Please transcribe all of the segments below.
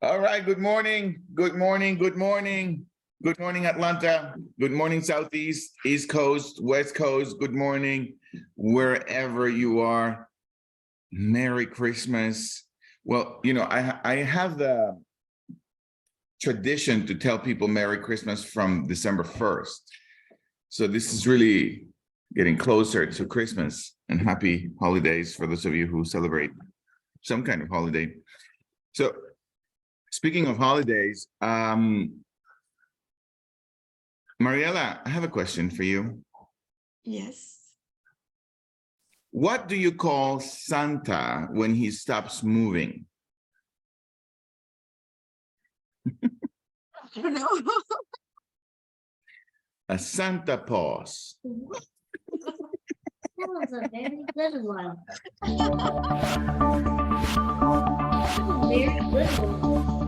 All right, good morning, good morning, good morning. Good morning, Atlanta. Good morning, Southeast, East Coast, West Coast. Good morning, wherever you are. Merry Christmas. Well, I have the tradition to tell people Merry Christmas from December 1st. So this is really getting closer to Christmas, and happy holidays for those of you who celebrate some kind of holiday. So speaking of holidays, Mariela, I have a question for you. Yes. What do you call Santa when he stops moving? I don't know. A Santa pause. That was a very good one. Very good one.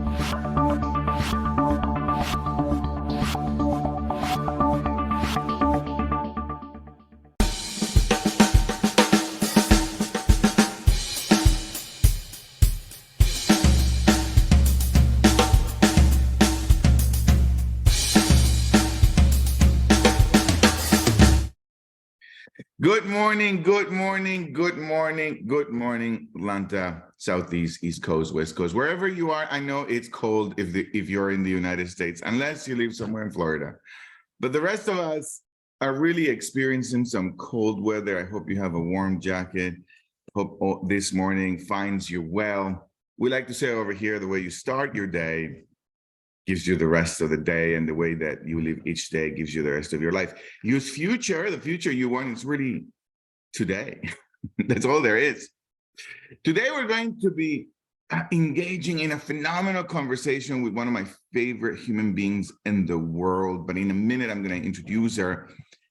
Good morning, good morning, good morning, good morning, Atlanta, Southeast, East Coast, West Coast, wherever you are. I know it's cold if you're in the United States, unless you live somewhere in Florida. But the rest of us are really experiencing some cold weather. I hope you have a warm jacket. Hope this morning finds you well. We like to say over here, the way you start your day gives you the rest of the day, and the way that you live each day gives you the rest of your life. Use future, the future you want is really today. That's all there is. Today, we're going to be engaging in a phenomenal conversation with one of my favorite human beings in the world. But in a minute, I'm going to introduce her.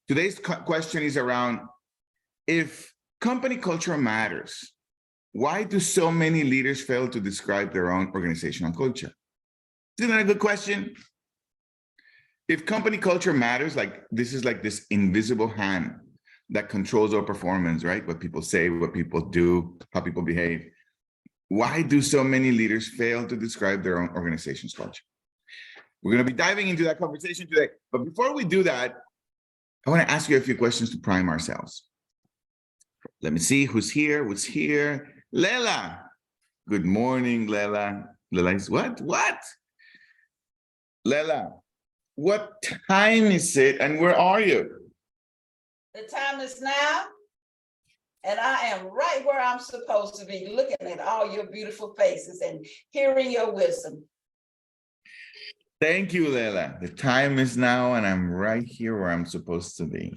Today's question is around, if company culture matters, why do so many leaders fail to describe their own organizational culture? Isn't that a good question? If company culture matters, this is like this invisible hand that controls our performance, right? What people say, what people do, how people behave. Why do so many leaders fail to describe their own organization's culture? We're going to be diving into that conversation today. But before we do that, I want to ask you a few questions to prime ourselves. Let me see who's here. What's here? Lela. Good morning, Lela. Lela is what? Lela, what time is it and where are you? The time is now, and I am right where I'm supposed to be, looking at all your beautiful faces and hearing your wisdom. Thank you, Lela. The time is now, and I'm right here where I'm supposed to be.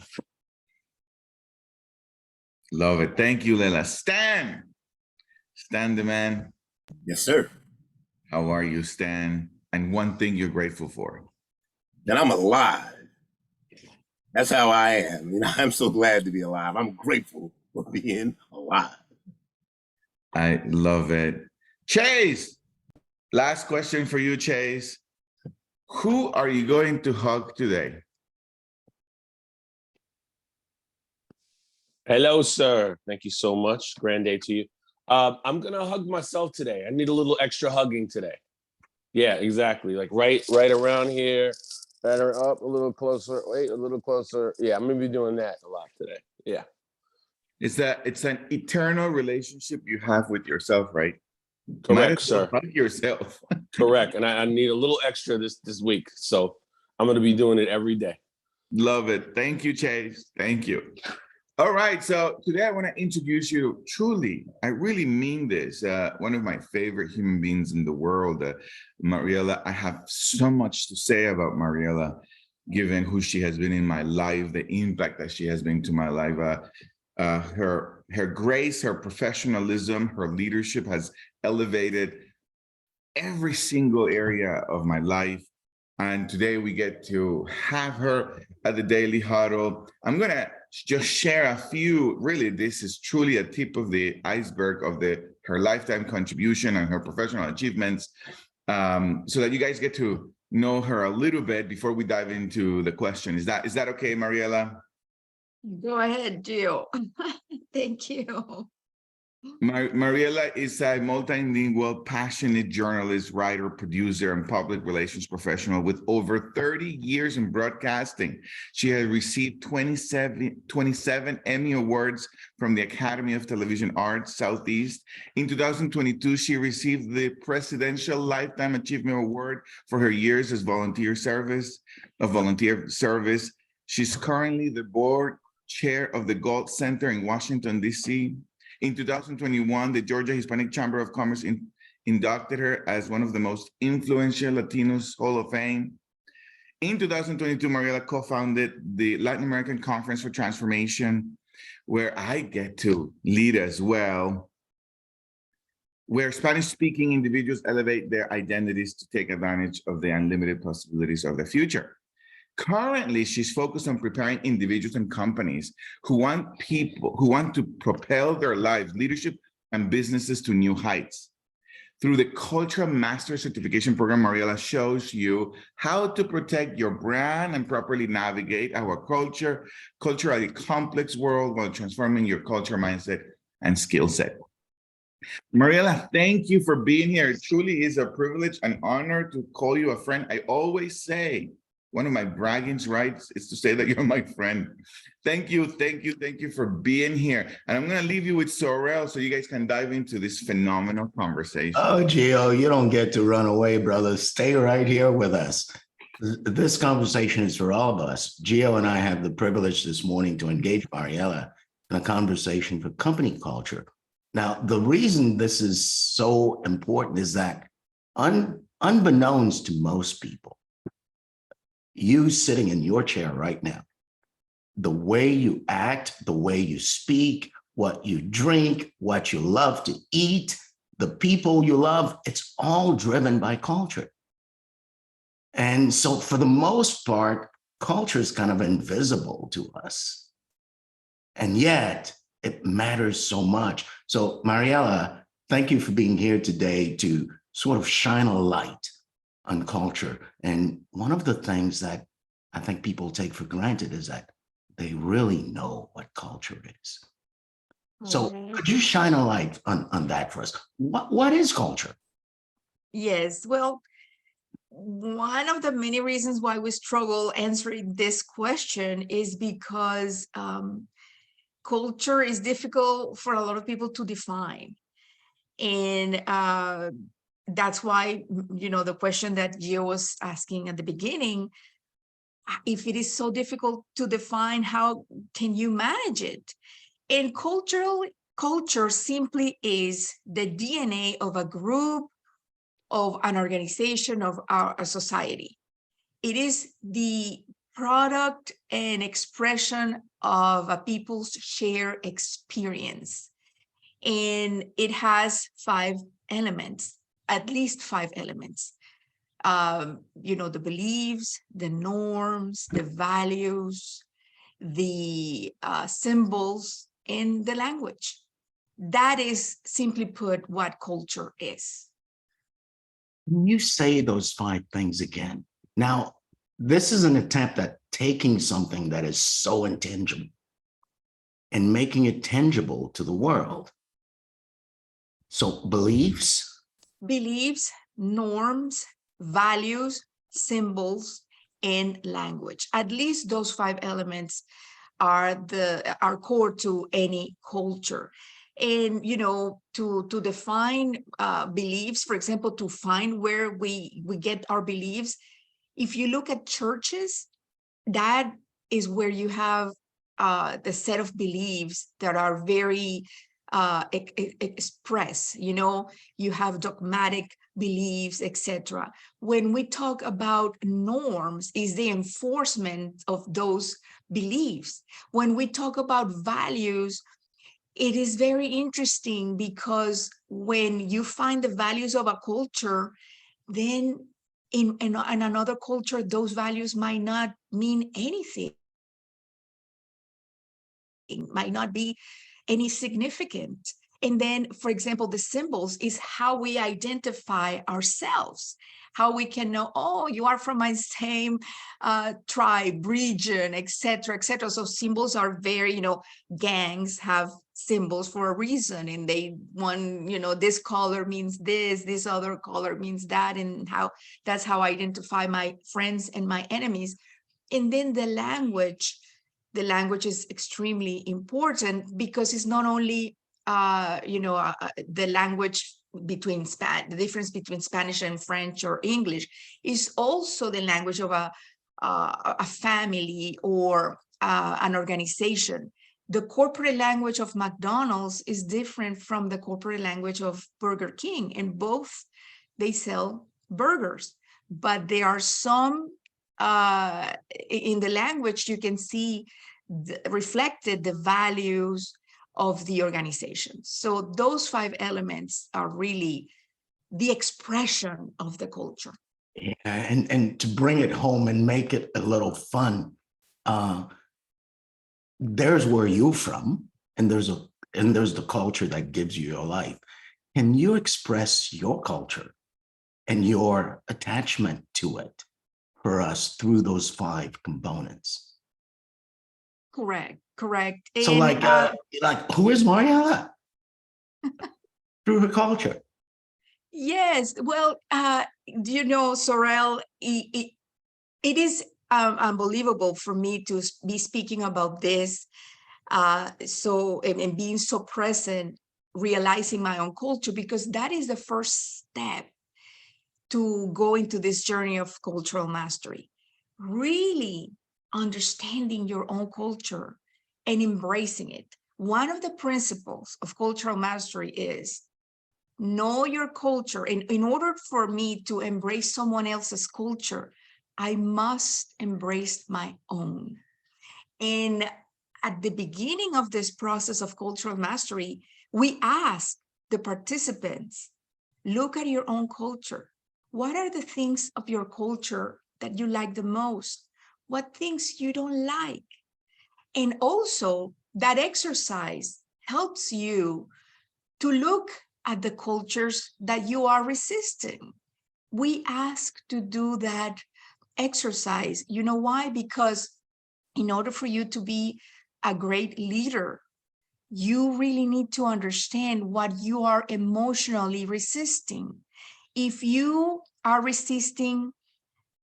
Love it. Thank you, Lela. Stan the man. Yes, sir. How are you, Stan? And one thing you're grateful for? That I'm alive. That's how I am. I'm so glad to be alive. I'm grateful for being alive. I love it. Chase, last question for you, Chase. Who are you going to hug today? Hello, sir. Thank you so much. Grand day to you. I'm going to hug myself today. I need a little extra hugging today. Yeah, exactly. Like right around here, better up a little closer. Wait, a little closer. Yeah, I'm gonna be doing that a lot today. Yeah. It's an eternal relationship you have with yourself, right? Correct, sir. Hug yourself. Correct. And I need a little extra this week. So I'm gonna be doing it every day. Love it. Thank you, Chase. Thank you. All right, so today I want to introduce you, truly, I really mean this, one of my favorite human beings in the world, Mariela. I have so much to say about Mariela, given who she has been in my life, the impact that she has been to my life. Her grace, her professionalism, her leadership has elevated every single area of my life. And today we get to have her at the Daily Huddle. I'm going to just share a few, really, this is truly a tip of the iceberg of her lifetime contribution and her professional achievements, so that you guys get to know her a little bit before we dive into the question. Is that okay, Mariela? Go ahead, Jill. Thank you. Mariela is a multilingual, passionate journalist, writer, producer, and public relations professional with over 30 years in broadcasting. She has received 27 Emmy Awards from the Academy of Television Arts Southeast. In 2022, she received the Presidential Lifetime Achievement Award for her years as volunteer service. She's currently the board chair of the Gault Center in Washington, D.C. In 2021, the Georgia Hispanic Chamber of Commerce inducted her as one of the most influential Latinos Hall of Fame. In 2022, Mariela co-founded the Latinoamerican Conference for Transformation, where I get to lead as well, where Spanish-speaking individuals elevate their identities to take advantage of the unlimited possibilities of the future. Currently, she's focused on preparing individuals and companies who want to propel their lives, leadership, and businesses to new heights. Through the Cultural Master Certification Program, Mariela shows you how to protect your brand and properly navigate our culturally complex world while transforming your culture, mindset, and skill set. Mariela, thank you for being here. It truly is a privilege and honor to call you a friend. I always say, one of my bragging rights is to say that you're my friend. Thank you for being here. And I'm gonna leave you with Sorrel so you guys can dive into this phenomenal conversation. Oh, Gio, you don't get to run away, brother. Stay right here with us. This conversation is for all of us. Gio and I have the privilege this morning to engage Mariela in a conversation for company culture. Now, the reason this is so important is that unbeknownst to most people, you sitting in your chair right now, the way you act, the way you speak, what you drink, what you love to eat, the people you love, it's all driven by culture. And so for the most part, culture is kind of invisible to us. And yet it matters so much. So Mariela, thank you for being here today to sort of shine a light on culture. And one of the things that I think people take for granted is that they really know what culture is. So could you shine a light on that for us? What is culture? Yes, well, one of the many reasons why we struggle answering this question is because culture is difficult for a lot of people to define. And that's why, you know, the question that Gio was asking at the beginning, if it is so difficult to define, how can you manage it? And culture simply is the DNA of a group, of an organization, of our society. It is the product and expression of a people's shared experience. And it has 5 elements. At least 5 elements, you know, the beliefs, the norms, the values, the symbols, and the language. That is, simply put, what culture is. Can you say those 5 things again? Now, this is an attempt at taking something that is so intangible and making it tangible to the world. So beliefs, norms, values, symbols, and language. At least those 5 elements are core to any culture. And, you know, to define beliefs, for example, to find where we get our beliefs, if you look at churches, that is where you have the set of beliefs that are very express, you know, you have dogmatic beliefs, etc. When we talk about norms, is the enforcement of those beliefs. When we talk about values, it is very interesting because when you find the values of a culture, then in another culture, those values might not mean anything, might not be any significant. And then, for example, the symbols is how we identify ourselves, how we can know, oh, you are from my same tribe, region, etc., etc. So symbols are very, gangs have symbols for a reason, and this color means this other color means that, and that's how I identify my friends and my enemies. And then the language is extremely important, because it's not only the language between the difference between Spanish and French or English, is also the language of a family or an organization. The corporate language of McDonald's is different from the corporate language of Burger King, and both, they sell burgers, but there are some in the language you can see reflected the values of the organization. So those 5 elements are really the expression of the culture. Yeah, and to bring it home and make it a little fun, there's where you're from, and there's the culture that gives you your life. Can you express your culture and your attachment to it for us through those 5 components? Correct. So And, like who is Mariela? Through her culture. yes, well, Sorel, it is unbelievable for me to be speaking about this, and being so present, realizing my own culture, because that is the first step to go into this journey of cultural mastery. Really understanding your own culture and embracing it. One of the principles of cultural mastery is know your culture. And in order for me to embrace someone else's culture, I must embrace my own. And at the beginning of this process of cultural mastery, we ask the participants, look at your own culture. What are the things of your culture that you like the most? What things you don't like? And also, that exercise helps you to look at the cultures that you are resisting. We ask to do that exercise. You know why? Because in order for you to be a great leader, you really need to understand what you are emotionally resisting. If you are resisting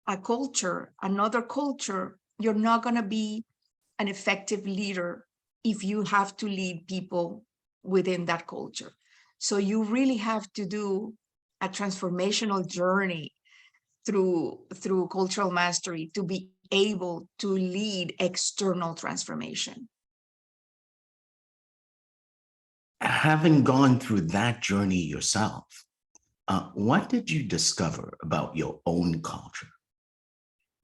a culture, another culture, you're not going to be an effective leader if you have to lead people within that culture. So you really have to do a transformational journey through cultural mastery to be able to lead external transformation. Having gone through that journey yourself, what did you discover about your own culture?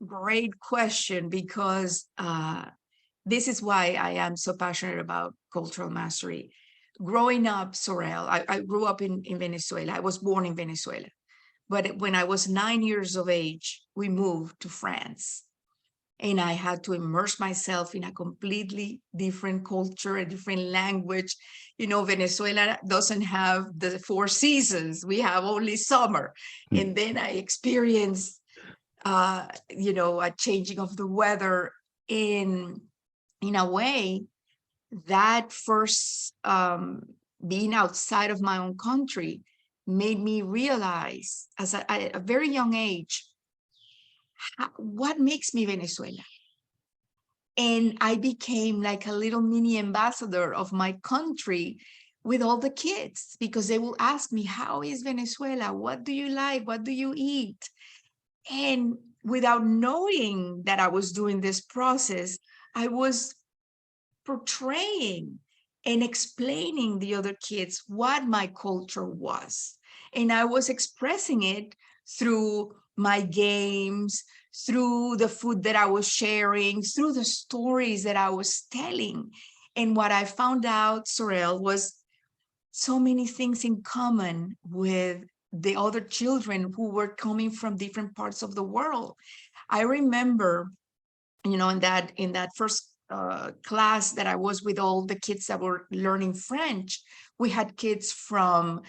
Great question, because this is why I am so passionate about cultural mastery. Growing up, Sorel, I grew up in Venezuela. I was born in Venezuela. But when I was 9 years of age, we moved to France. And I had to immerse myself in a completely different culture, a different language. Venezuela doesn't have the 4 seasons. We have only summer. And then I experienced, a changing of the weather in a way that first being outside of my own country made me realize at a very young age, what makes me Venezuela? And I became like a little mini ambassador of my country with all the kids, because they will ask me, how is Venezuela? What do you like? What do you eat? And without knowing that I was doing this process, I was portraying and explaining the other kids what my culture was. And I was expressing it through my games, through the food that I was sharing, through the stories that I was telling. And what I found out, Sorel, was so many things in common with the other children who were coming from different parts of the world. I remember, in that first class that I was with all the kids that were learning French, We had kids from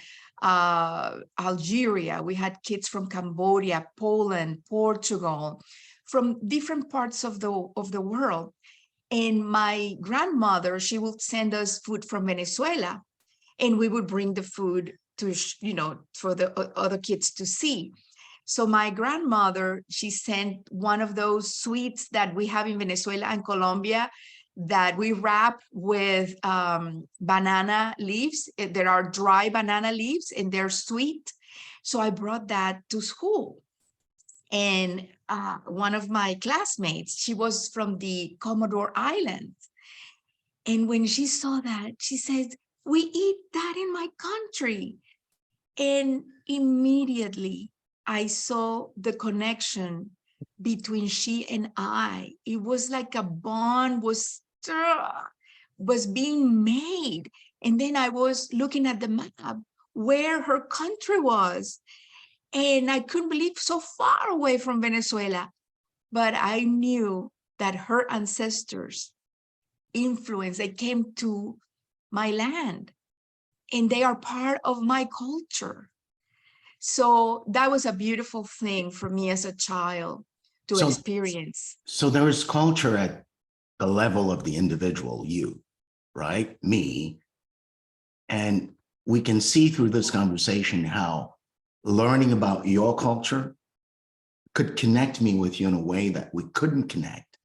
Algeria, we had kids from Cambodia, Poland, Portugal, from different parts of the world. And my grandmother, she would send us food from Venezuela, and we would bring the food to, for the other kids to see. So my grandmother, she sent one of those sweets that we have in Venezuela and Colombia that we wrap with banana leaves. There are dry banana leaves and they're sweet. So I brought that to school. And one of my classmates, she was from the Commodore Islands. And when she saw that, she said, "We eat that in my country." And immediately I saw the connection between she and I. It was like a bond was being made. And then I was looking at the map where her country was. And I couldn't believe so far away from Venezuela. But I knew that her ancestors influence, they came to my land and they are part of my culture. So that was a beautiful thing for me as a child to experience. So there is culture at the level of the individual, you, right? Me. And we can see through this conversation how learning about your culture could connect me with you in a way that we couldn't connect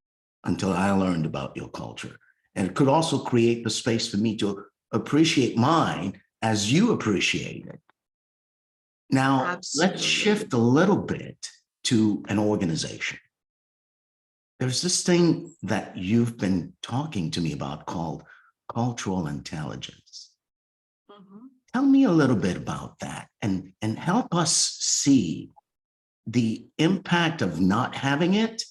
until I learned about your culture. And it could also create the space for me to appreciate mine as you appreciate it. Now, Absolutely. Let's shift a little bit to an organization. There's this thing that you've been talking to me about called cultural intelligence. Mhm. Tell me a little bit about that and help us see the impact of not having it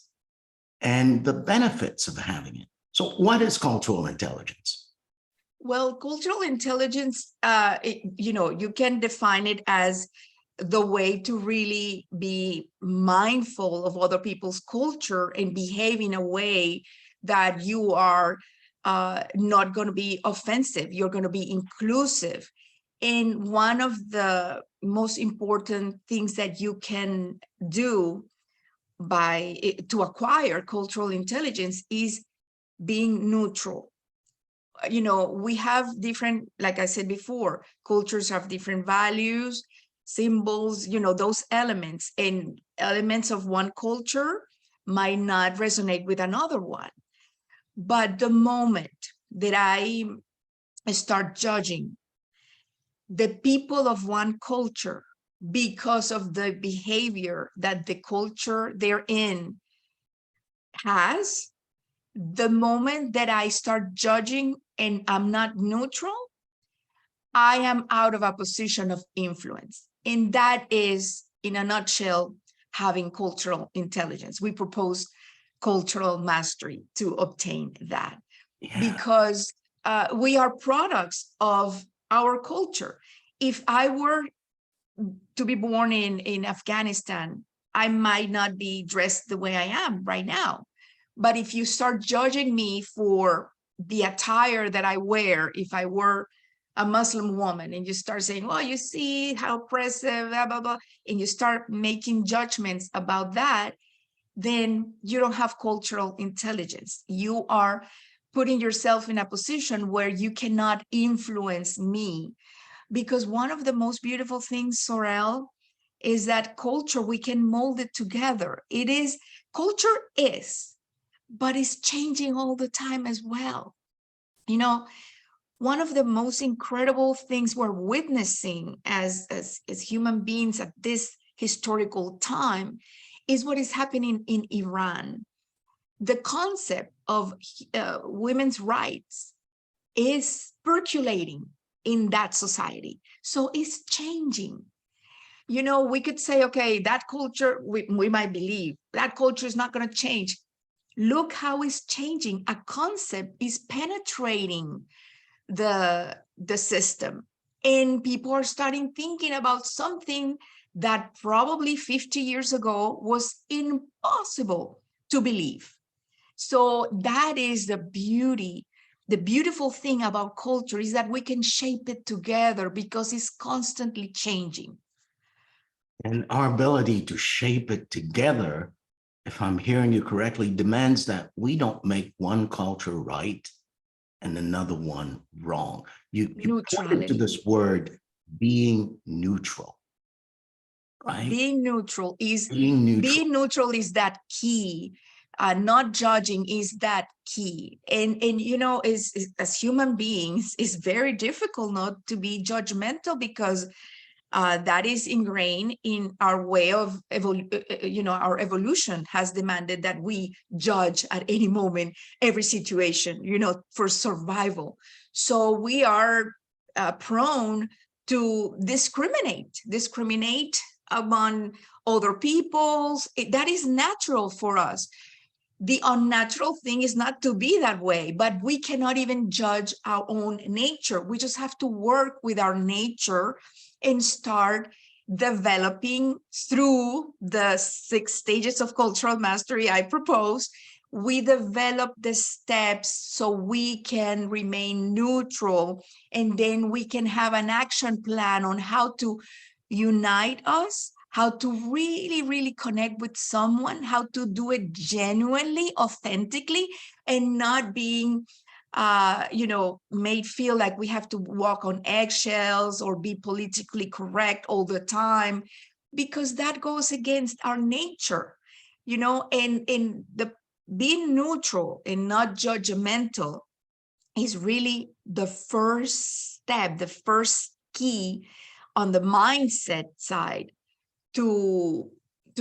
and the benefits of having it. So what is cultural intelligence? Well, cultural intelligence, you can define it as the way to really be mindful of other people's culture and behave in a way that you are not going to be offensive. You're going to be inclusive. And one of the most important things that you can do to acquire cultural intelligence is being neutral. We have different, like I said before, cultures have different values, symbols, those elements, and elements of one culture might not resonate with another one. But the moment that I start judging the people of one culture because of the behavior that the culture they're in has, the moment that I start judging and I'm not neutral, I am out of a position of influence. And that is, in a nutshell, having cultural intelligence. We propose cultural mastery to obtain that. Yeah. Because we are products of our culture. If I were to be born in Afghanistan, I might not be dressed the way I am right now. But if you start judging me for the attire that I wear, if I were a Muslim woman, and you start saying, well, you see how oppressive, blah, blah, blah, and you start making judgments about that, then you don't have cultural intelligence. You are putting yourself in a position where you cannot influence me. Because one of the most beautiful things, Sorel, is that culture, we can mold it together. Culture is, but it's changing all the time as well. One of the most incredible things we're witnessing as human beings at this historical time is what is happening in Iran. The concept of women's rights is percolating in that society. So it's changing. We could say, okay, that culture, we might believe that culture is not going to change. Look how it's changing. A concept is penetrating the system, and people are starting thinking about something that probably 50 years ago was impossible to believe. So that is the beauty the beautiful thing about culture is that we can shape it together because it's constantly changing. And our ability to shape it together, if I'm hearing you correctly, demands that we don't make one culture right and another one wrong. You pointed to this word, being neutral, right? Being neutral is Being neutral is that key. Not judging is that key. And you know, as human beings, it's very difficult not to be judgmental because that is ingrained in our way of our evolution has demanded that we judge at any moment, every situation, for survival. So we are prone to discriminate among other peoples. That is natural for us. The unnatural thing is not to be that way, but we cannot even judge our own nature. We just have to work with our nature and start developing through the 6 stages of cultural mastery I propose. We develop the steps so we can remain neutral, and then we can have an action plan on how to unite us, how to really, really connect with someone, how to do it genuinely, authentically, and not being made feel like we have to walk on eggshells or be politically correct all the time, because that goes against our nature, and the being neutral and not judgmental is really the first step, the first key on the mindset side to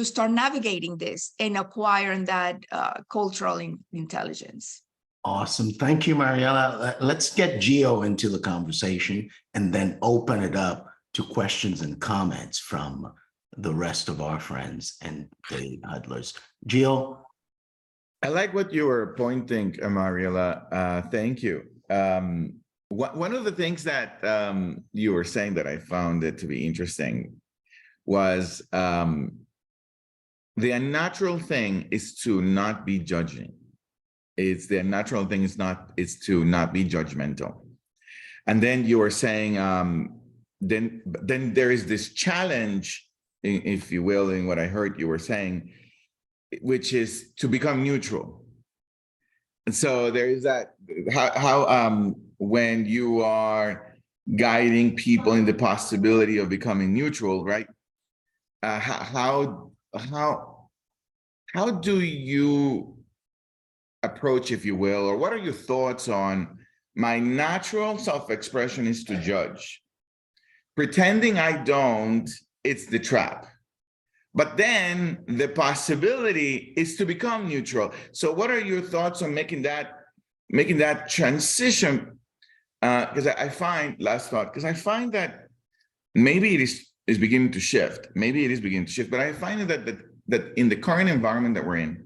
start navigating this and acquiring that cultural intelligence. Awesome. Thank you, Mariela. Let's get Gio into the conversation and then open it up to questions and comments from the rest of our friends and the huddlers. Gio? I like what you were pointing, Mariela. Thank you. One of the things that you were saying that I found it to be interesting was the unnatural thing is to not be judging. It's the natural thing is to not be judgmental. And then you were saying, then there is this challenge, if you will, in what I heard you were saying, which is to become neutral. And so there is that, how when you are guiding people in the possibility of becoming neutral, right? How do you approach, if you will, or what are your thoughts on my natural self-expression is to judge. Pretending I don't, it's the trap. But then the possibility is to become neutral. So what are your thoughts on making that transition? Because I find that maybe it is beginning to shift. Maybe it is beginning to shift, but I find that in the current environment that we're in,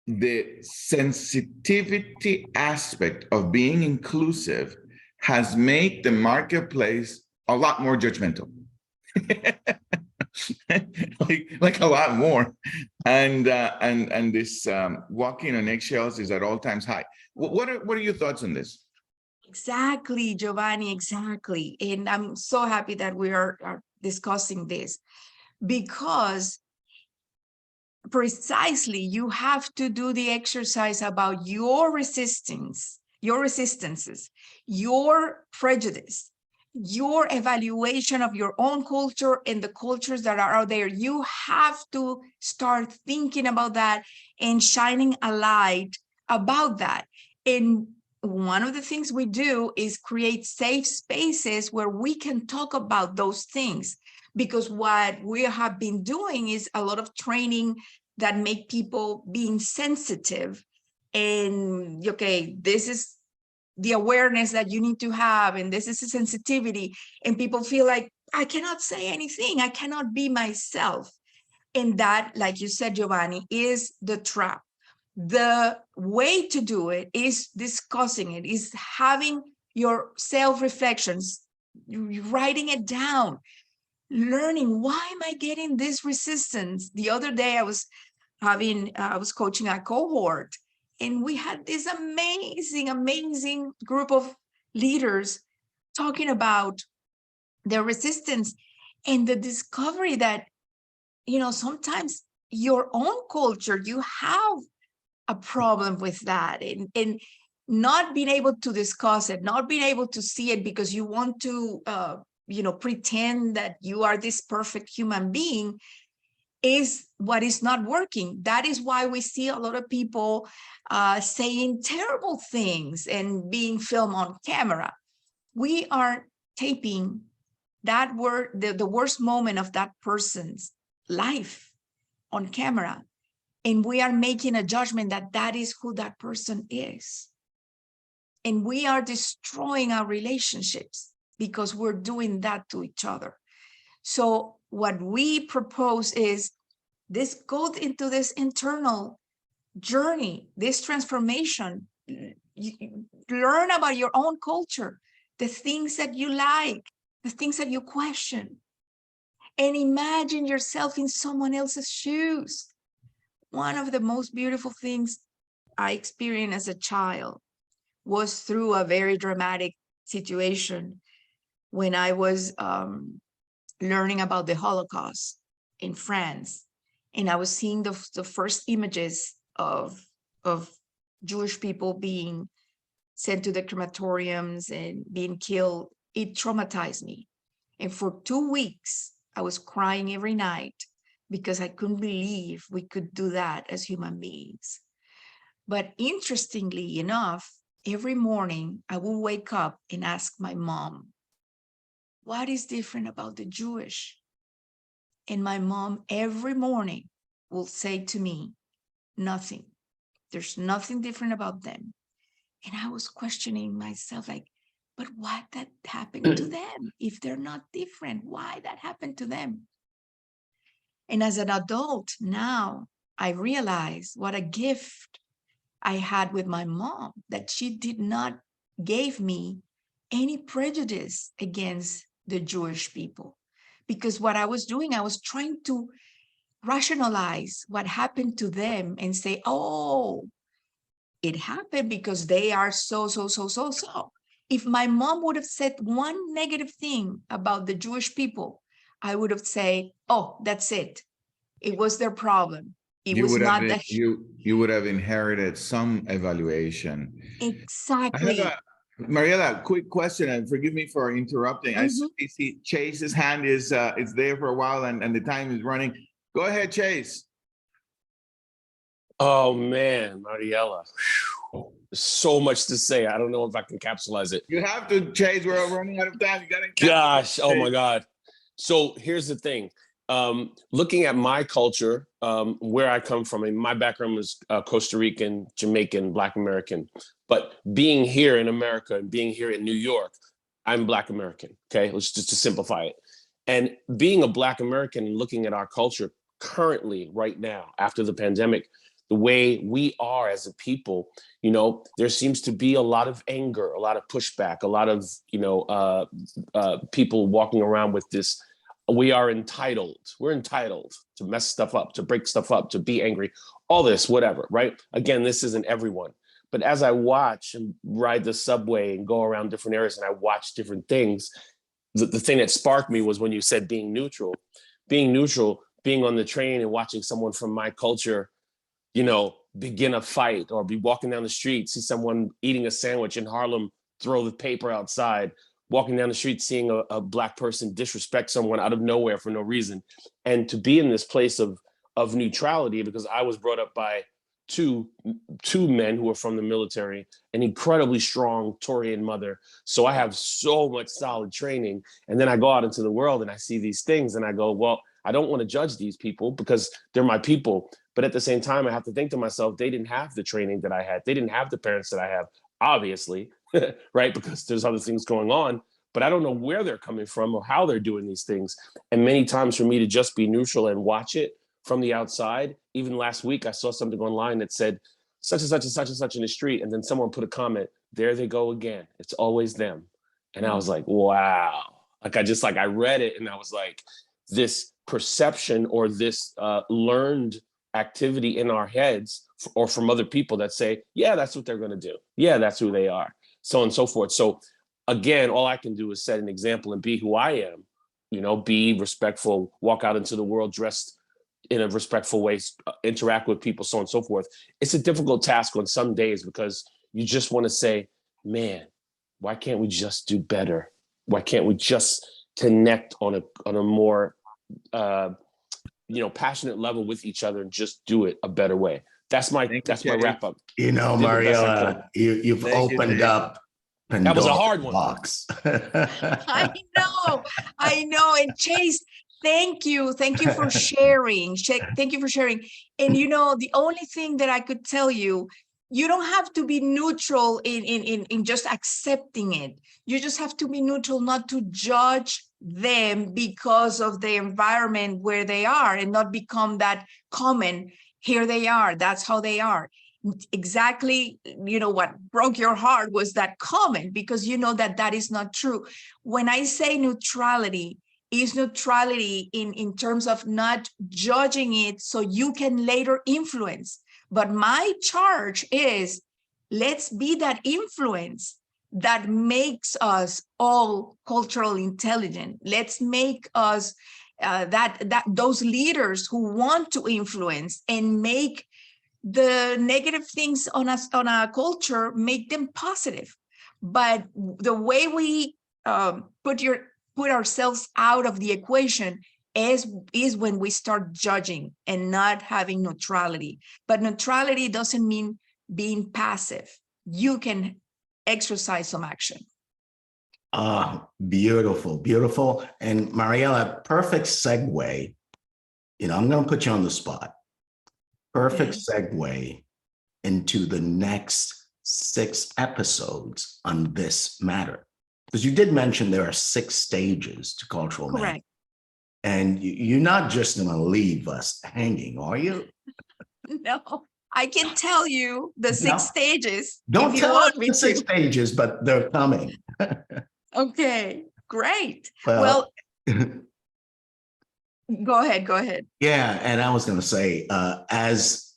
the sensitivity aspect of being inclusive has made the marketplace a lot more judgmental. like a lot more, and this walking on eggshells is at all times high. What are your thoughts on this? Exactly, Giovanni, exactly. And I'm so happy that we are discussing this, because precisely you have to do the exercise about your resistances, your prejudice, your evaluation of your own culture and the cultures that are out there. You have to start thinking about that and shining a light about that. And one of the things we do is create safe spaces where we can talk about those things, because what we have been doing is a lot of training that make people being sensitive. And okay, this is the awareness that you need to have, and this is a sensitivity, and people feel like, I cannot say anything, I cannot be myself. And that, like you said, Giovanni, is the trap. The way to do it is discussing it, is having your self-reflections, writing it down, learning, why am I getting this resistance? The other day I was coaching a cohort, And we had this amazing, amazing group of leaders talking about their resistance and the discovery that, sometimes your own culture, you have a problem with that, and not being able to discuss it, not being able to see it because you want to, pretend that you are this perfect human being is what is not working. That is why we see a lot of people saying terrible things and being filmed on camera. We are taping that word, the worst moment of that person's life on camera. And we are making a judgment that that is who that person is. And we are destroying our relationships because we're doing that to each other. So what we propose is this goes into this internal journey, this transformation. You learn about your own culture, the things that you like, the things that you question, and imagine yourself in someone else's shoes. One of the most beautiful things I experienced as a child was through a very dramatic situation when I was learning about the Holocaust in France. And I was seeing the first images of Jewish people being sent to the crematoriums and being killed. It traumatized me. And for 2 weeks, I was crying every night because I couldn't believe we could do that as human beings. But interestingly enough, every morning I will wake up and ask my mom, what is different about the Jewish? And my mom every morning will say to me, nothing. There's nothing different about them. And I was questioning myself, like, but what that happened to them? If they're not different, why that happened to them? And as an adult now, I realize what a gift I had with my mom, that she did not give me any prejudice against the Jewish people. Because what I was doing, I was trying to rationalize what happened to them and say, oh, it happened because they are so. If my mom would have said one negative thing about the Jewish people, I would have said, oh, that's it. It was their problem. It You was would have not that. you would have inherited some evaluation. Exactly. I have Mariela, quick question, and forgive me for interrupting. I see Chase's hand is there for a while, and the time is running. Go ahead, Chase. Oh man, Mariela. Whew. So much to say. I don't know if I can capsulize it. You have to, Chase. We're running out of time. You got to. Gosh, oh my God. So here's the thing. Looking at my culture, where I come from, and my background was Costa Rican, Jamaican, Black American. But being here in America and being here in New York, I'm Black American. Okay, let's just to simplify it. And being a Black American and looking at our culture currently, right now, after the pandemic, the way we are as a people, there seems to be a lot of anger, a lot of pushback, a lot of, people walking around with this. We are entitled. We're entitled to mess stuff up, to break stuff up, to be angry, all this, whatever, right? Again, this isn't everyone. But as I watch and ride the subway and go around different areas and I watch different things, the thing that sparked me was when you said being neutral, being on the train and watching someone from my culture, begin a fight, or be walking down the street, see someone eating a sandwich in Harlem, throw the paper outside, walking down the street, seeing a Black person disrespect someone out of nowhere for no reason. And to be in this place of neutrality, because I was brought up by two men who are from the military, an incredibly strong Taurian mother. So I have so much solid training. And then I go out into the world and I see these things and I go, well, I don't want to judge these people because they're my people. But at the same time, I have to think to myself, they didn't have the training that I had. They didn't have the parents that I have, obviously, right? Because there's other things going on, but I don't know where they're coming from or how they're doing these things. And many times for me to just be neutral and watch it from the outside, even last week, I saw something online that said such and such and such and such in the street. And then someone put a comment, there they go again. It's always them. And I was like, wow. I read it and I was like, this perception or this learned activity in our heads or from other people that say, yeah, that's what they're going to do. Yeah, that's who they are, so on and so forth. So again, all I can do is set an example and be who I am, be respectful, walk out into the world dressed in a respectful way, interact with people, so on and so forth. It's a difficult task on some days because you just want to say, man, why can't we just do better? Why can't we just connect on a more passionate level with each other and just do it a better way? That's my wrap up. Mariela, you've opened up That was a Pandora's hard one. box. I know. And Chase, thank you for sharing. Thank you for sharing. And the only thing that I could tell you, you don't have to be neutral in just accepting it. You just have to be neutral, not to judge them because of the environment where they are, and not become that common. Here they are, that's how they are. Exactly, what broke your heart was that comment, because that is not true. When I say neutrality, is neutrality in terms of not judging it so you can later influence. But my charge is, let's be that influence that makes us all culturally intelligent. Let's make us those leaders who want to influence and make the negative things on our culture, make them positive. But the way we put ourselves out of the equation is when we start judging and not having neutrality. But neutrality doesn't mean being passive. You can exercise some action. Beautiful. And Mariela, perfect segue. I'm going to put you on the spot. Perfect segue into the next 6 episodes on this matter. Because you did mention there are 6 stages to cultural matters. Correct. And you're not just going to leave us hanging, are you? No, I can tell you the 6 stages. Don't if you tell us want me the 6 to. stages, but they're coming. Okay, great. Well, go ahead. Yeah, and I was going to say, as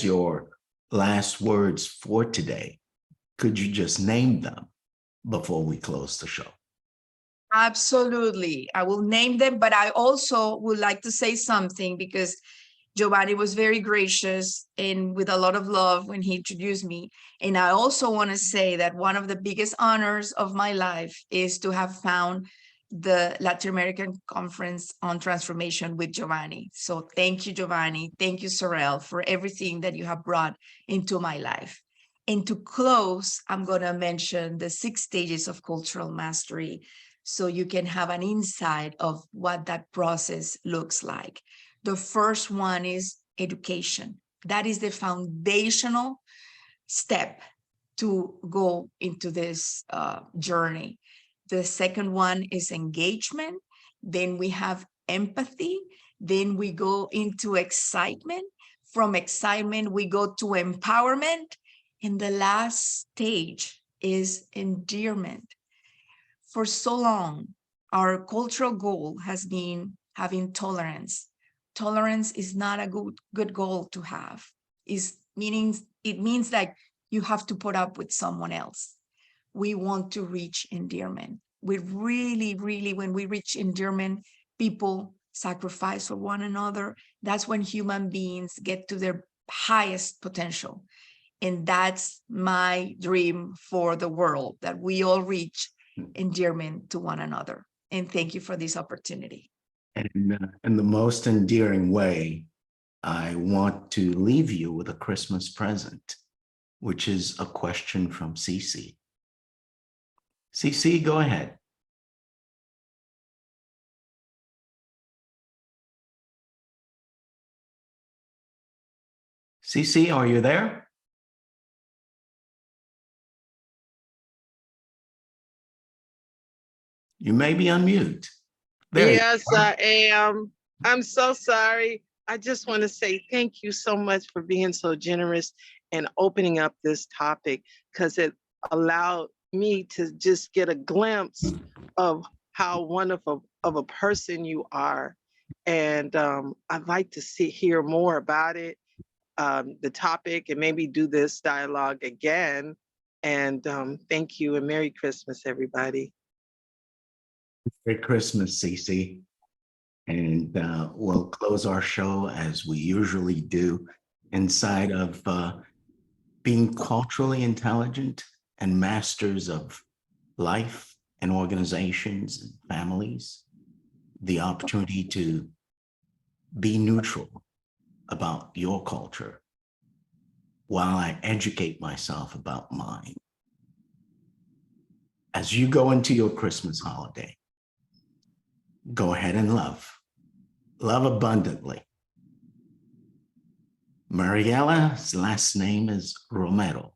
your last words for today, could you just name them before we close the show? Absolutely. I will name them, but I also would like to say something, because Giovanni was very gracious and with a lot of love when he introduced me. And I also want to say that one of the biggest honors of my life is to have found the Latin American Conference on Transformation with Giovanni. So thank you, Giovanni. Thank you, Sorel, for everything that you have brought into my life. And to close, I'm going to mention the 6 stages of cultural mastery, so you can have an insight of what that process looks like. The first one is education. That is the foundational step to go into this journey. The second one is engagement. Then we have empathy. Then we go into excitement. From excitement, we go to empowerment. And the last stage is endearment. For so long, our cultural goal has been having tolerance. Tolerance is not a good goal to have. It means like you have to put up with someone else. We want to reach endearment. We really, when we reach endearment, people sacrifice for one another. That's when human beings get to their highest potential. And that's my dream for the world, that we all reach endearment to one another. And thank you for this opportunity. And in the most endearing way, I want to leave you with a Christmas present, which is a question from Cece. Cece, go ahead. Cece, are you there? You may be on mute. Yes, I am. I'm so sorry. I just want to say thank you so much for being so generous and opening up this topic, because it allowed me to just get a glimpse of how wonderful of a person you are. And I'd like to hear more about it. the topic and maybe do this dialogue again. And thank you and Merry Christmas, everybody. Merry Christmas, Cece. And we'll close our show as we usually do inside of being culturally intelligent and masters of life and organizations and families, the opportunity to be neutral about your culture while I educate myself about mine. As you go into your Christmas holiday, go ahead and love. Love abundantly. Mariela's last name is Romero.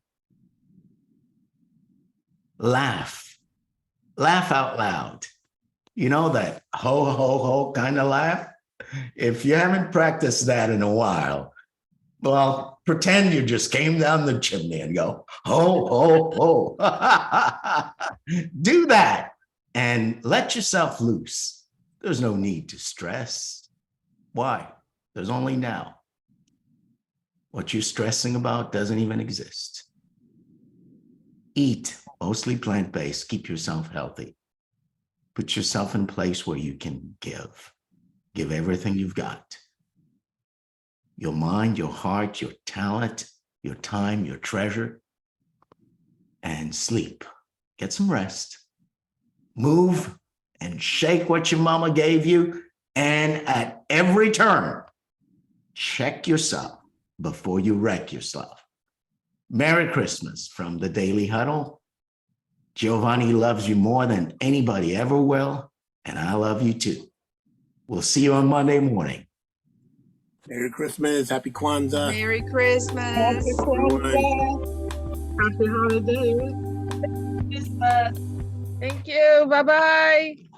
Laugh. Laugh out loud. You know that ho, ho, ho kind of laugh? If you haven't practiced that in a while, well, pretend you just came down the chimney and go, ho, ho, ho. Do that and let yourself loose. There's no need to stress. Why? There's only now. What you're stressing about doesn't even exist. Eat, mostly plant-based, keep yourself healthy. Put yourself in a place where you can give. Give everything you've got. Your mind, your heart, your talent, your time, your treasure, and sleep. Get some rest. Move and shake what your mama gave you. And at every turn, check yourself before you wreck yourself. Merry Christmas from the Daily Huddle. Giovanni loves you more than anybody ever will, and I love you too. We'll see you on Monday morning. Merry Christmas, Happy Kwanzaa. Merry Christmas. Happy holidays. Christmas. Thank you. Bye-bye.